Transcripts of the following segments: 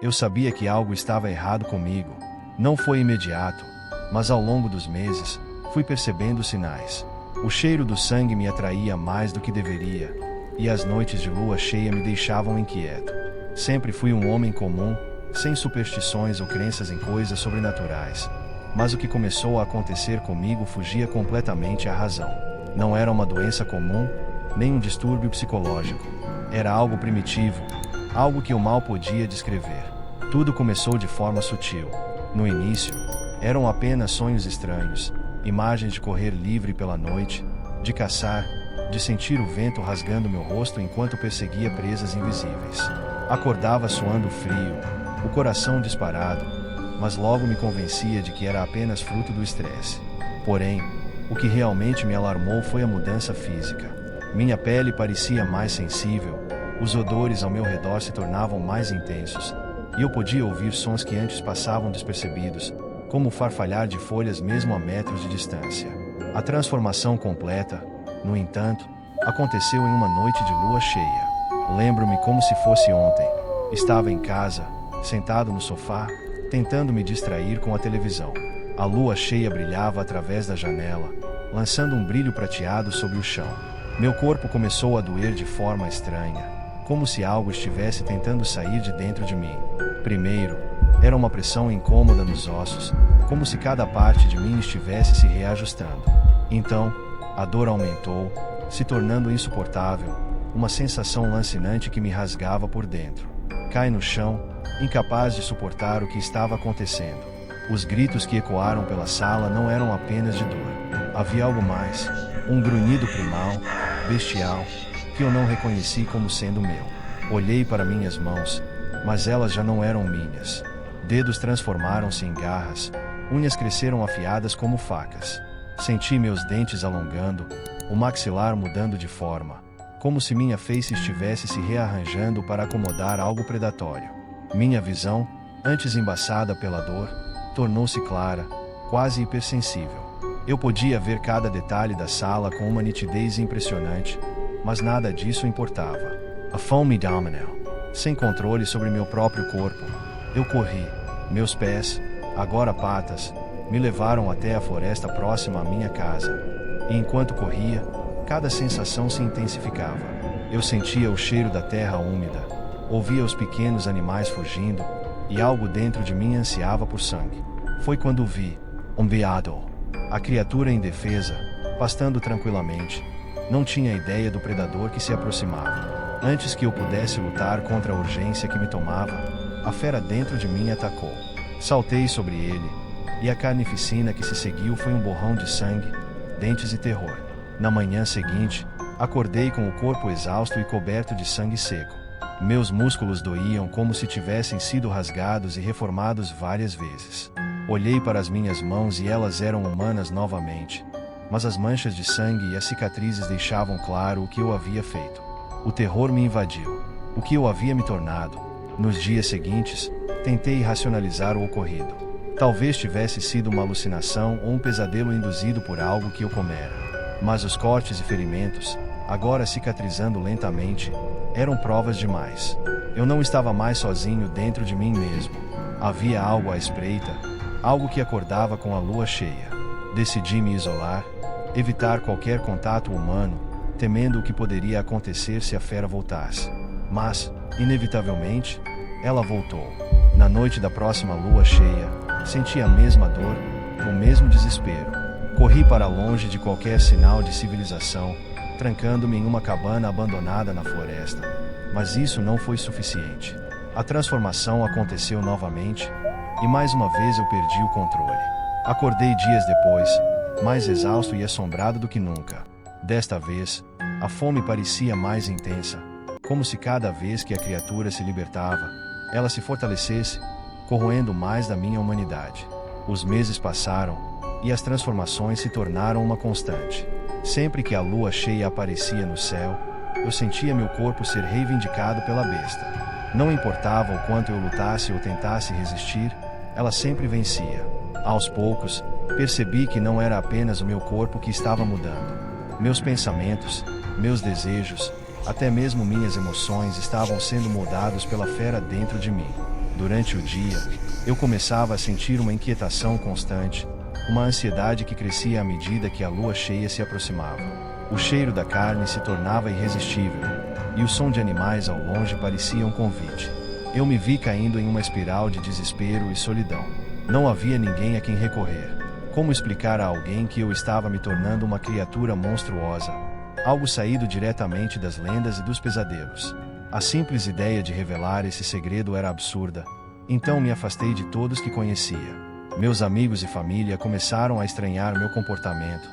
Eu sabia que algo estava errado comigo. Não foi imediato, mas ao longo dos meses, fui percebendo os sinais. O cheiro do sangue me atraía mais do que deveria, e as noites de lua cheia me deixavam inquieto. Sempre fui um homem comum, sem superstições ou crenças em coisas sobrenaturais. Mas o que começou a acontecer comigo fugia completamente à razão. Não era uma doença comum, nem um distúrbio psicológico. Era algo primitivo, algo que eu mal podia descrever. Tudo começou de forma sutil. No início, eram apenas sonhos estranhos, imagens de correr livre pela noite, de caçar, de sentir o vento rasgando meu rosto enquanto perseguia presas invisíveis. Acordava suando frio, o coração disparado, mas logo me convencia de que era apenas fruto do estresse. Porém, o que realmente me alarmou foi a mudança física. Minha pele parecia mais sensível, os odores ao meu redor se tornavam mais intensos, e eu podia ouvir sons que antes passavam despercebidos, como o farfalhar de folhas mesmo a metros de distância. A transformação completa, no entanto, aconteceu em uma noite de lua cheia. Lembro-me como se fosse ontem. Estava em casa, sentado no sofá, tentando me distrair com a televisão. A lua cheia brilhava através da janela, lançando um brilho prateado sobre o chão. Meu corpo começou a doer de forma estranha, como se algo estivesse tentando sair de dentro de mim. Primeiro, era uma pressão incômoda nos ossos, como se cada parte de mim estivesse se reajustando. Então, a dor aumentou, se tornando insuportável, uma sensação lancinante que me rasgava por dentro. Caí no chão, incapaz de suportar o que estava acontecendo. Os gritos que ecoaram pela sala não eram apenas de dor. Havia algo mais, um grunhido primal, bestial, que eu não reconheci como sendo meu. Olhei para minhas mãos, mas elas já não eram minhas. Dedos transformaram-se em garras, unhas cresceram afiadas como facas. Senti meus dentes alongando, o maxilar mudando de forma, como se minha face estivesse se rearranjando para acomodar algo predatório. Minha visão, antes embaçada pela dor, tornou-se clara, quase hipersensível. Eu podia ver cada detalhe da sala com uma nitidez impressionante, mas nada disso importava. A fome me dominou. Sem controle sobre meu próprio corpo, eu corri. Meus pés, agora patas, me levaram até a floresta próxima à minha casa. E enquanto corria, cada sensação se intensificava. Eu sentia o cheiro da terra úmida, ouvia os pequenos animais fugindo, e algo dentro de mim ansiava por sangue. Foi quando vi um veado, a criatura indefesa, pastando tranquilamente. Não tinha ideia do predador que se aproximava. Antes que eu pudesse lutar contra a urgência que me tomava, a fera dentro de mim atacou. Saltei sobre ele, e a carnificina que se seguiu foi um borrão de sangue, dentes e terror. Na manhã seguinte, acordei com o corpo exausto e coberto de sangue seco. Meus músculos doíam como se tivessem sido rasgados e reformados várias vezes. Olhei para as minhas mãos e elas eram humanas novamente, mas as manchas de sangue e as cicatrizes deixavam claro o que eu havia feito. O terror me invadiu. O que eu havia me tornado? Nos dias seguintes, tentei racionalizar o ocorrido. Talvez tivesse sido uma alucinação ou um pesadelo induzido por algo que eu comera. Mas os cortes e ferimentos, agora cicatrizando lentamente, eram provas demais. Eu não estava mais sozinho dentro de mim mesmo. Havia algo à espreita, algo que acordava com a lua cheia. Decidi me isolar, evitar qualquer contato humano, temendo o que poderia acontecer se a fera voltasse. Mas, inevitavelmente, ela voltou. Na noite da próxima lua cheia, senti a mesma dor, o mesmo desespero. Corri para longe de qualquer sinal de civilização, trancando-me em uma cabana abandonada na floresta. Mas isso não foi suficiente. A transformação aconteceu novamente, e mais uma vez eu perdi o controle. Acordei dias depois, mais exausto e assombrado do que nunca. Desta vez, a fome parecia mais intensa, como se cada vez que a criatura se libertava, ela se fortalecesse, corroendo mais da minha humanidade. Os meses passaram, e as transformações se tornaram uma constante. Sempre que a lua cheia aparecia no céu, eu sentia meu corpo ser reivindicado pela besta. Não importava o quanto eu lutasse ou tentasse resistir, ela sempre vencia. Aos poucos, percebi que não era apenas o meu corpo que estava mudando. Meus pensamentos, meus desejos, até mesmo minhas emoções estavam sendo moldados pela fera dentro de mim. Durante o dia, eu começava a sentir uma inquietação constante, uma ansiedade que crescia à medida que a lua cheia se aproximava. O cheiro da carne se tornava irresistível, e o som de animais ao longe parecia um convite. Eu me vi caindo em uma espiral de desespero e solidão. Não havia ninguém a quem recorrer. Como explicar a alguém que eu estava me tornando uma criatura monstruosa, algo saído diretamente das lendas e dos pesadelos? A simples ideia de revelar esse segredo era absurda. Então me afastei de todos que conhecia. Meus amigos e família começaram a estranhar meu comportamento,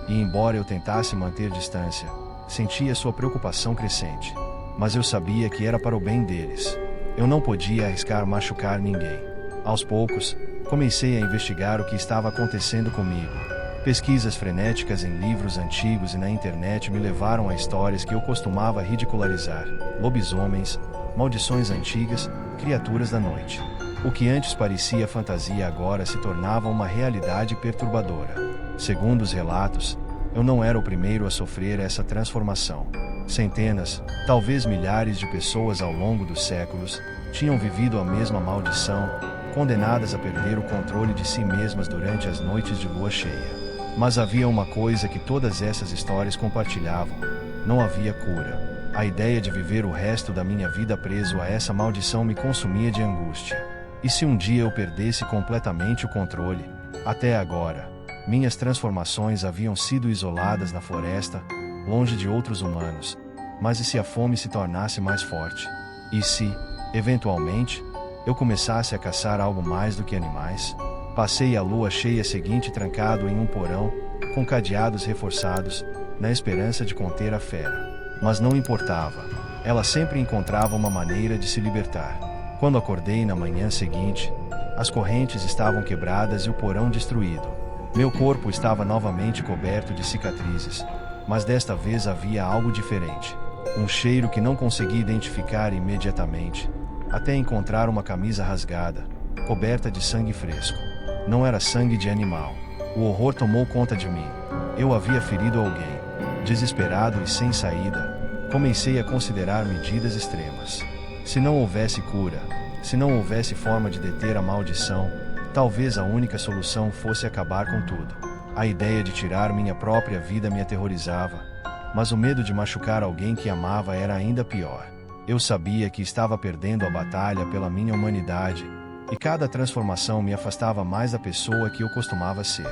e embora eu tentasse manter distância, sentia sua preocupação crescente. Mas eu sabia que era para o bem deles. Eu não podia arriscar machucar ninguém. Aos poucos, comecei a investigar o que estava acontecendo comigo. Pesquisas frenéticas em livros antigos e na internet me levaram a histórias que eu costumava ridicularizar: lobisomens, maldições antigas, criaturas da noite. O que antes parecia fantasia agora se tornava uma realidade perturbadora. Segundo os relatos, eu não era o primeiro a sofrer essa transformação. Centenas, talvez milhares de pessoas ao longo dos séculos tinham vivido a mesma maldição, condenadas a perder o controle de si mesmas durante as noites de lua cheia. Mas havia uma coisa que todas essas histórias compartilhavam: não havia cura. A ideia de viver o resto da minha vida preso a essa maldição me consumia de angústia. E se um dia eu perdesse completamente o controle? Até agora, minhas transformações haviam sido isoladas na floresta, longe de outros humanos. Mas e se a fome se tornasse mais forte? E se, eventualmente, eu começasse a caçar algo mais do que animais? Passei a lua cheia seguinte trancado em um porão, com cadeados reforçados, na esperança de conter a fera. Mas não importava. Ela sempre encontrava uma maneira de se libertar. Quando acordei na manhã seguinte, as correntes estavam quebradas e o porão destruído. Meu corpo estava novamente coberto de cicatrizes, mas desta vez havia algo diferente. Um cheiro que não consegui identificar imediatamente, até encontrar uma camisa rasgada, coberta de sangue fresco. Não era sangue de animal. O horror tomou conta de mim. Eu havia ferido alguém. Desesperado e sem saída, comecei a considerar medidas extremas. Se não houvesse cura, se não houvesse forma de deter a maldição, talvez a única solução fosse acabar com tudo. A ideia de tirar minha própria vida me aterrorizava, mas o medo de machucar alguém que amava era ainda pior. Eu sabia que estava perdendo a batalha pela minha humanidade, e cada transformação me afastava mais da pessoa que eu costumava ser.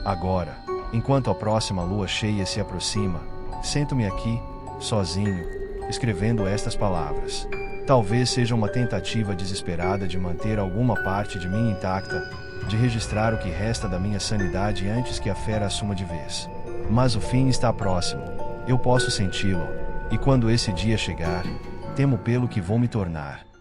Agora, enquanto a próxima lua cheia se aproxima, sento-me aqui, sozinho, escrevendo estas palavras. Talvez seja uma tentativa desesperada de manter alguma parte de mim intacta, de registrar o que resta da minha sanidade antes que a fera assuma de vez. Mas o fim está próximo. Eu posso senti-lo, e quando esse dia chegar, temo pelo que vou me tornar.